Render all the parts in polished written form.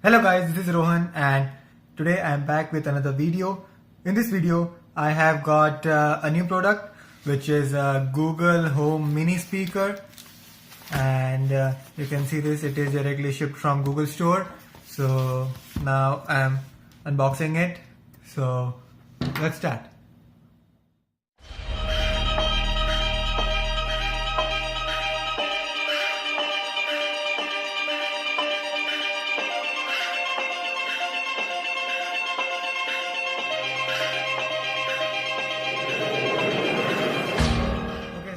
Hello guys, this is Rohan and today I am back with another video. In this video I have got a new product which is a Google Home mini speaker, and you can see this, it is directly shipped from Google Store. So now I am unboxing it, so let's start.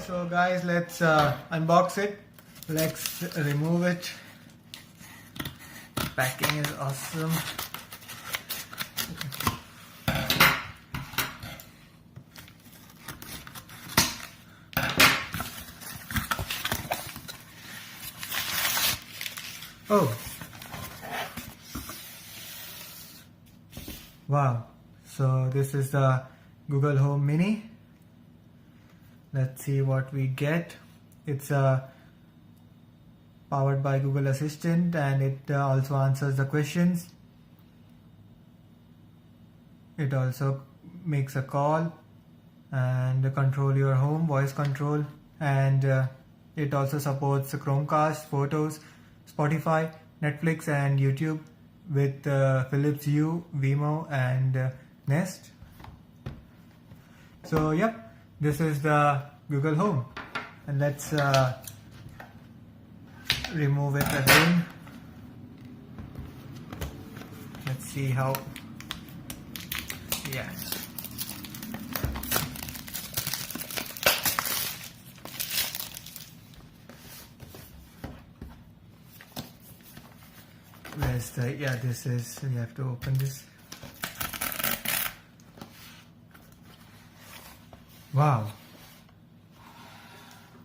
So guys, let's unbox it. Let's remove it. Packing is awesome. Oh, wow. So this is the Google Home Mini. Let's see what we get. It's powered by Google Assistant, and it also answers the questions. It also makes a call and control your home, voice control, and it also supports Chromecast, photos, Spotify, Netflix and YouTube with Philips Hue, Vimo and Nest. So yep. This is the Google Home, and let's remove it again. Let's see how. Yeah. Where's the? Yeah, this is. We have to open this. Wow.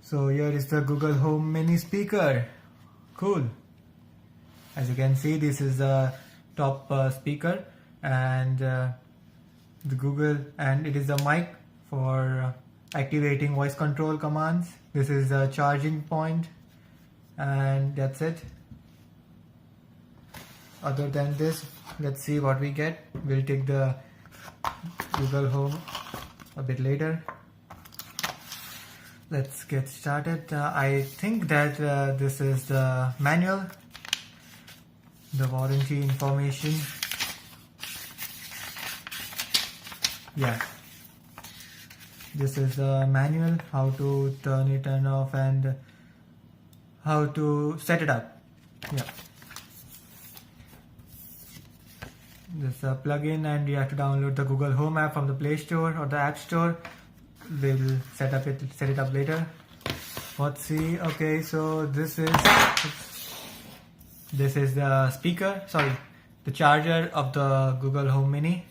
So here is the Google Home mini speaker. Cool. As you can see, this is the top speaker, and the Google, and it is a mic for activating voice control commands. This is the charging point, and that's it. Other than this, let's see what we get. We'll take the Google Home a bit later. Let's get started. I think that this is the manual, the warranty information. Yeah, this is the manual, how to turn it on off and how to set it up. Yeah, this is a plugin, and you have to download the Google Home app from the Play Store or the App Store. We'll set it up later. Let's see. Okay, so this is the speaker, sorry, the charger of the Google Home Mini.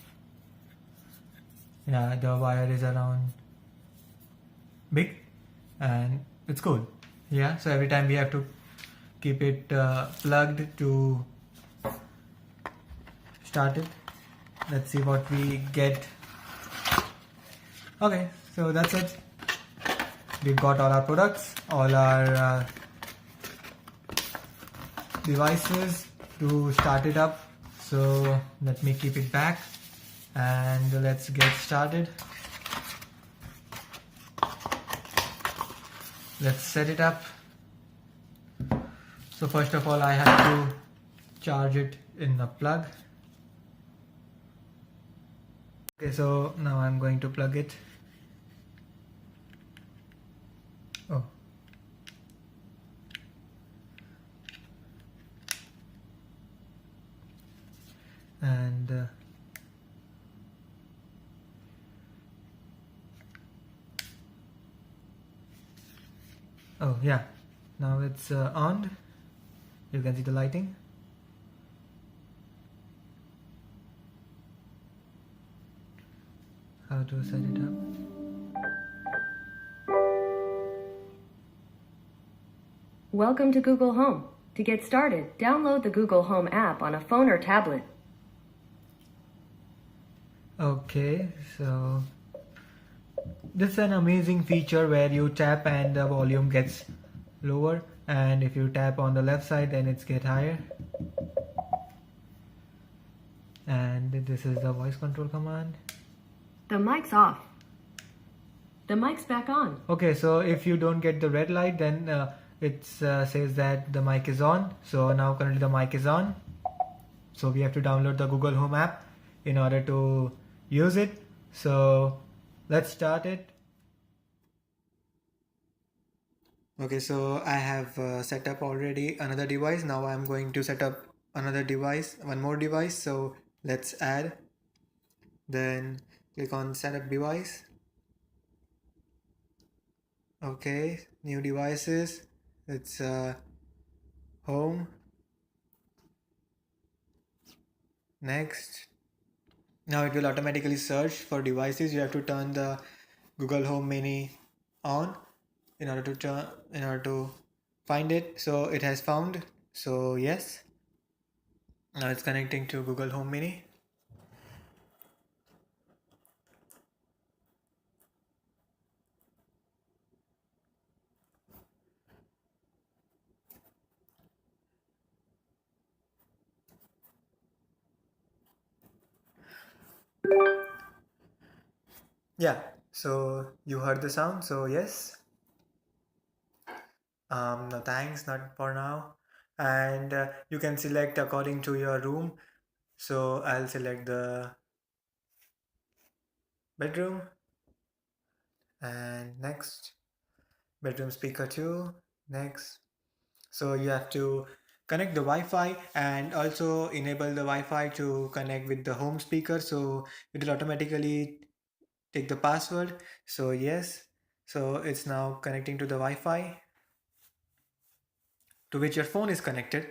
Yeah, the wire is around big and it's cool. Yeah, so every time we have to keep it plugged to start it. Let's see what we get. Okay, so that's it. We've got all our products, all our devices to start it up. So let me keep it back and let's get started. Let's set it up. So first of all, I have to charge it in the plug. Okay, so now I'm going to plug it. Oh. And oh yeah, now it's on. You can see the lighting. How to set it up. Welcome to Google Home. To get started, download the Google Home app on a phone or tablet. Okay, so this is an amazing feature where you tap and the volume gets lower, and if you tap on the left side then it's get higher. And this is the voice control command. The mic's off. The mic's back on. Okay, so if you don't get the red light, then it says that the mic is on. So now currently the mic is on. So we have to download the Google Home app in order to use it. So let's start it. Okay, so I have set up already another device. Now I'm going to set up another device, one more device. So let's add. Then click on setup device. Okay, new devices. It's home. Next. Now it will automatically search for devices. You have to turn the Google Home Mini on in order to find it. So it has found. So yes. Now it's connecting to Google Home Mini. Yeah, so you heard the sound, so yes. No thanks, not for now. And you can select according to your room. So I'll select the bedroom. And next, bedroom speaker 2. Next. So you have to connect the Wi-Fi and also enable the Wi-Fi to connect with the home speaker. So it will automatically take the password. So yes, so it's now connecting to the Wi-Fi to which your phone is connected.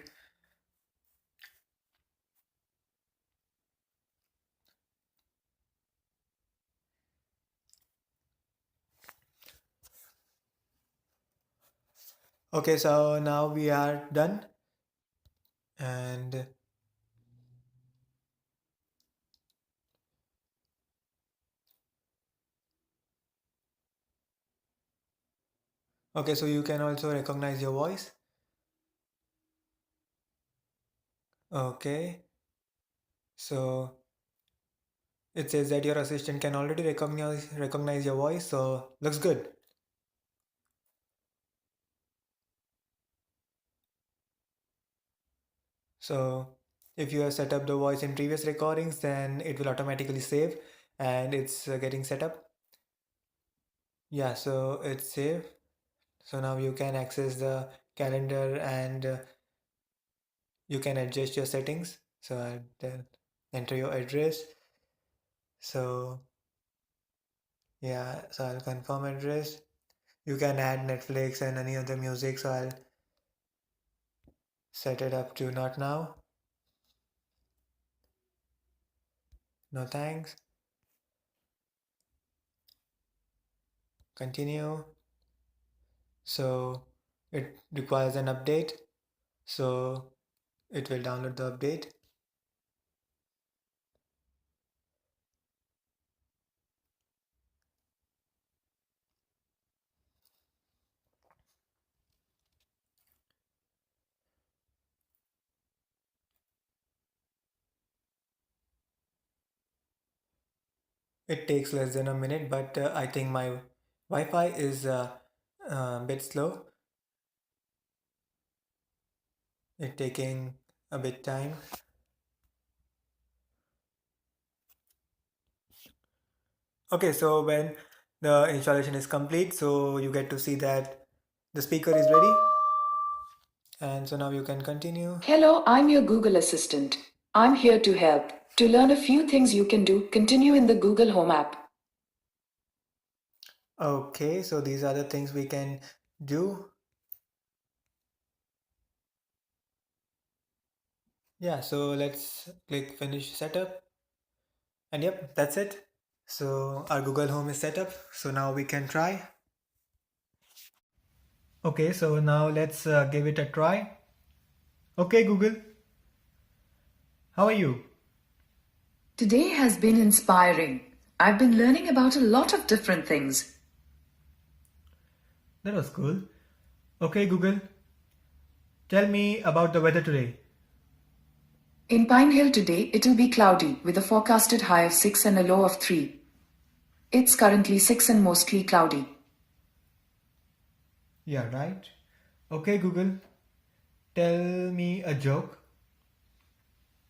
Okay, so now we are done. And okay, so you can also recognize your voice. Okay, so it says that your assistant can already recognize your voice, so looks good. So if you have set up the voice in previous recordings, then it will automatically save and it's getting set up. Yeah, so it's saved. So now you can access the calendar and you can adjust your settings. So I'll then enter your address. So yeah, so I'll confirm address. You can add Netflix and any other music, so I'll set it up to not now. No thanks. Continue. So it requires an update, so it will download the update. It takes less than a minute, but I think my Wi-Fi is a bit slow. It's taking a bit time. Okay, so when the installation is complete, so you get to see that the speaker is ready. And so now you can continue. Hello, I'm your Google Assistant. I'm here to help. To learn a few things you can do, continue in the Google Home app. Okay, so these are the things we can do. Yeah, so let's click finish setup. And yep, that's it. So our Google Home is set up. So now we can try. Okay, so now let's give it a try. Okay, Google. How are you? Today has been inspiring. I've been learning about a lot of different things. That was cool. Okay, Google. Tell me about the weather today. In Pine Hill today, it'll be cloudy with a forecasted high of 6 and a low of 3. It's currently 6 and mostly cloudy. Yeah, right. Okay, Google, tell me a joke.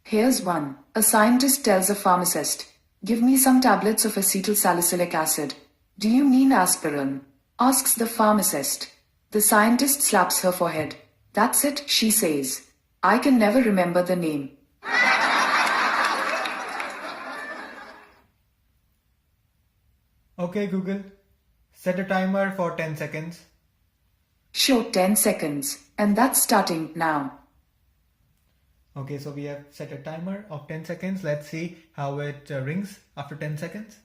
Here's one. A scientist tells a pharmacist, "Give me some tablets of acetylsalicylic acid." "Do you mean aspirin?" asks the pharmacist. The scientist slaps her forehead. "That's it," she says. "I can never remember the name." Okay, Google, set a timer for 10 seconds. Sure, 10 seconds. And that's starting now. Okay, so we have set a timer of 10 seconds. Let's see how it rings after 10 seconds.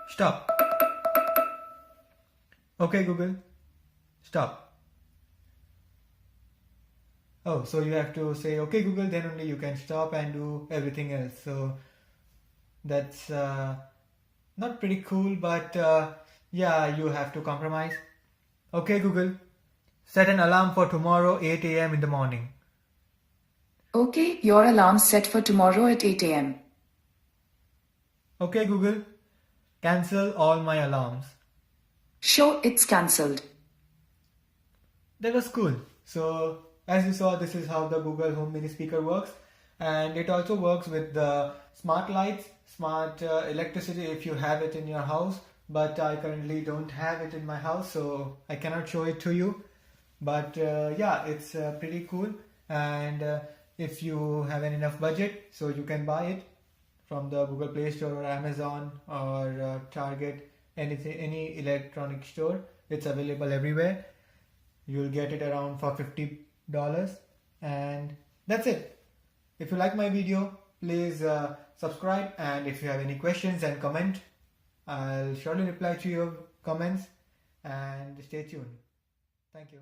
Stop. Okay, Google, stop. Oh, so you have to say, okay, Google, then only you can stop and do everything else. So that's not pretty cool, but yeah, you have to compromise. Okay, Google, set an alarm for tomorrow 8 a.m. in the morning. Okay, your alarm's set for tomorrow at 8 a.m. Okay, Google, cancel all my alarms. Sure, it's cancelled. That was cool. So as you saw, this is how the Google Home Mini Speaker works, and it also works with the smart lights, smart electricity if you have it in your house, but I currently don't have it in my house, so I cannot show it to you. But yeah, it's pretty cool, and if you have an enough budget, so you can buy it from the Google Play Store or Amazon or Target, any electronic store. It's available everywhere. You'll get it around for $50, and that's it. If you like my video, please subscribe, and if you have any questions and comment, I'll surely reply to your comments, and stay tuned. Thank you.